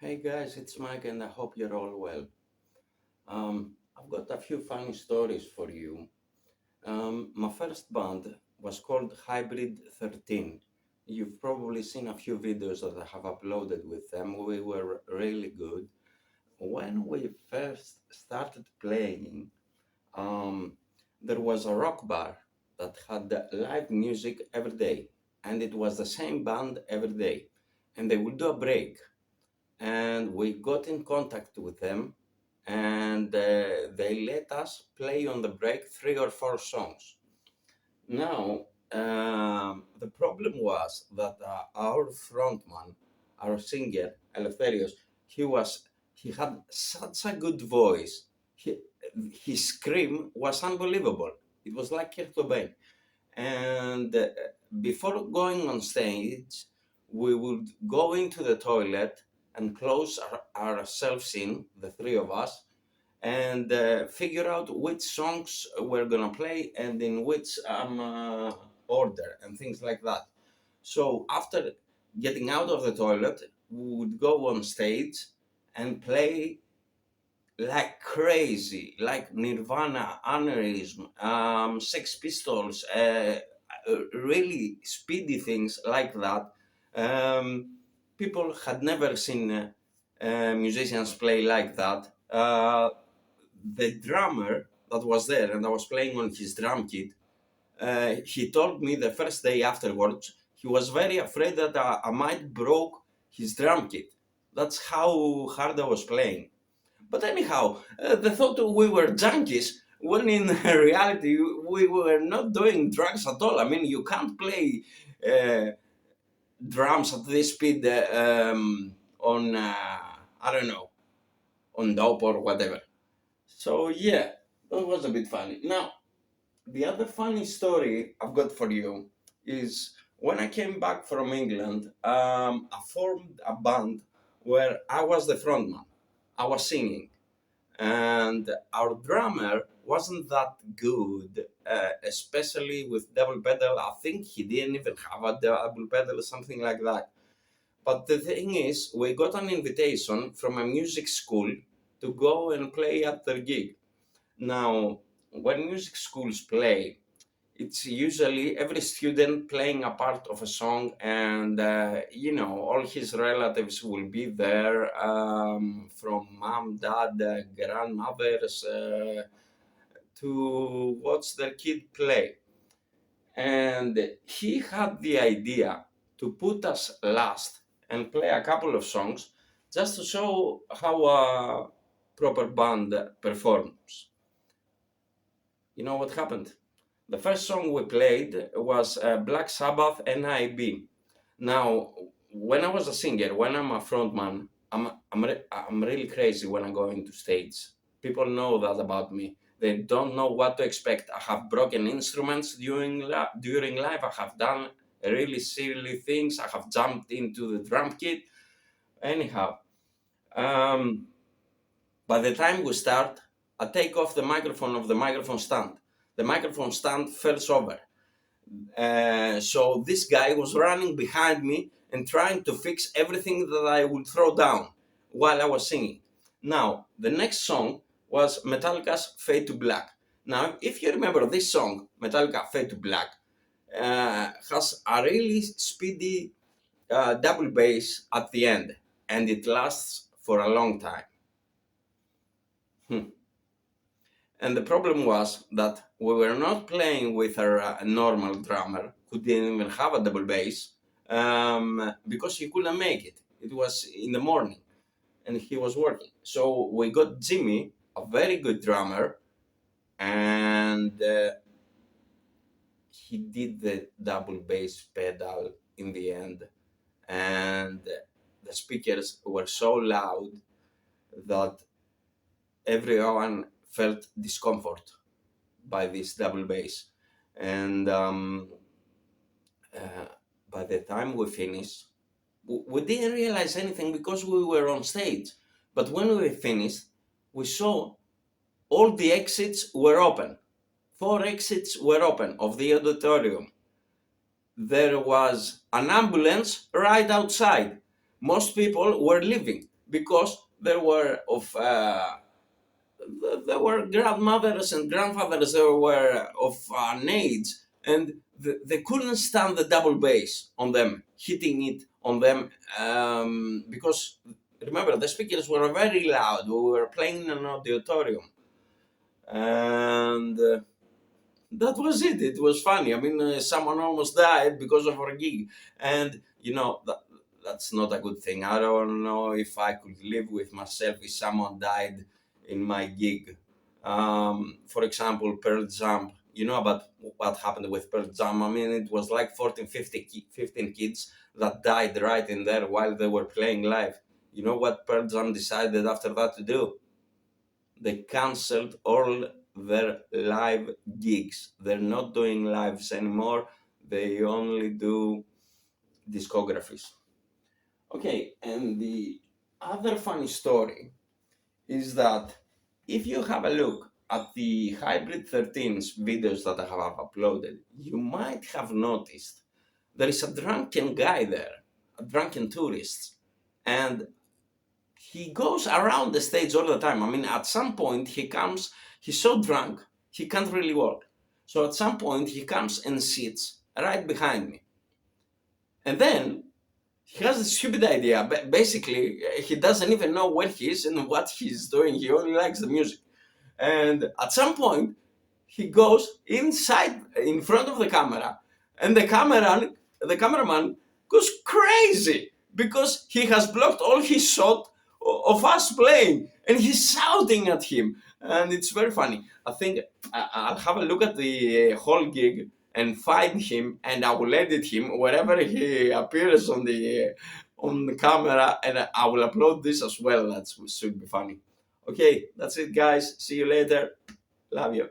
Hey guys, it's Mike and I hope you're all well. I've got a few funny stories for you. My first band was called Hybrid 13. You've probably seen a few videos that I have uploaded with them. We were really good. When we first started playing, um, there was a rock bar that had live music every day, and it was the same band every day. And they would do a break and we got in contact with them and they let us play on the break 3 or 4 songs. Now, the problem was that our frontman, our singer, Eleftherios, he had such a good voice. He, his scream was unbelievable. It was like Kurt Cobain. And before going on stage, we would go into the toilet and close ourselves in, the three of us, and figure out which songs we're gonna play and in which order and things like that. So after getting out of the toilet, we would go on stage and play like crazy, like Nirvana, Aneurysm, Sex Pistols, really speedy things like that. People had never seen musicians play like that. The drummer that was there, and I was playing on his drum kit, he told me the first day afterwards, he was very afraid that I might broke his drum kit. That's how hard I was playing. But anyhow, they thought we were junkies, when in reality we were not doing drugs at all. I mean, you can't play uh, drums at this speed on, I don't know, on dope or whatever. So yeah, that was a bit funny. Now, the other funny story I've got for you is when I came back from England, I formed a band where I was the frontman. I was singing and our drummer wasn't that good, especially with double pedal. I think he didn't even have a double pedal or something like that. But the thing is, we got an invitation from a music school to go and play at their gig. Now, when music schools play, it's usually every student playing a part of a song, and all his relatives will be there, from mom, dad, grandmothers, to watch their kid play. And he had the idea to put us last and play a couple of songs just to show how a proper band performs. You know what happened? The first song we played was Black Sabbath NIB. Now, when I was a singer, when I'm a frontman, I'm really crazy when I go into stage. People know that about me. They don't know what to expect. I have broken instruments during life. I have done really silly things. I have jumped into the drum kit. Anyhow, um, by the time we start, I take off the microphone of the microphone stand. The microphone stand falls over. So this guy was running behind me and trying to fix everything that I would throw down while I was singing. Now, the next song was Metallica's Fade to Black. Now, if you remember this song, Metallica Fade to Black, has a really speedy double bass at the end, and it lasts for a long time. Hmm. And the problem was that we were not playing with our normal drummer, who didn't even have a double bass, because he couldn't make it. It was in the morning and he was working. So we got Jimmy, a very good drummer, and he did the double bass pedal in the end. And the speakers were so loud that everyone felt discomfort by this double bass. And uh, by the time we finished, we didn't realize anything because we were on stage. But when we finished, we saw all the exits were open. 4 exits were open of the auditorium. There was an ambulance right outside. Most people were leaving. because there were grandmothers and grandfathers that were of an age, and they couldn't stand the double bass on them, hitting it on them, because remember the speakers were very loud. We were playing in an auditorium, and that was it. It was funny. I mean, someone almost died because of our gig, and that's not a good thing. I don't know if I could live with myself if someone died in my gig. For example, Pearl Jam. You know about what happened with Pearl Jam. I mean, it was like 14, 15 kids that died right in there while they were playing live. You know what Pearl Jam decided after that to do? They canceled all their live gigs. They're not doing lives anymore. They only do discographies. Okay, and the other funny story is that if you have a look at the Hybrid 13's videos that I have uploaded, you might have noticed there is a drunken guy there, a drunken tourist, and he goes around the stage all the time. I mean, at some point he's so drunk, he can't really walk. So at some point he comes and sits right behind me. And then he has a stupid idea. Basically, he doesn't even know where he is and what he's doing. He only likes the music. And at some point, he goes inside, in front of the camera, and the cameraman goes crazy because he has blocked all his shot of us playing, and he's shouting at him, and it's very funny. I think I'll have a look at the whole gig and find him, and I will edit him wherever he appears on the camera, and I will upload this as well. That should be funny. Okay, that's it, guys. See you later. Love you.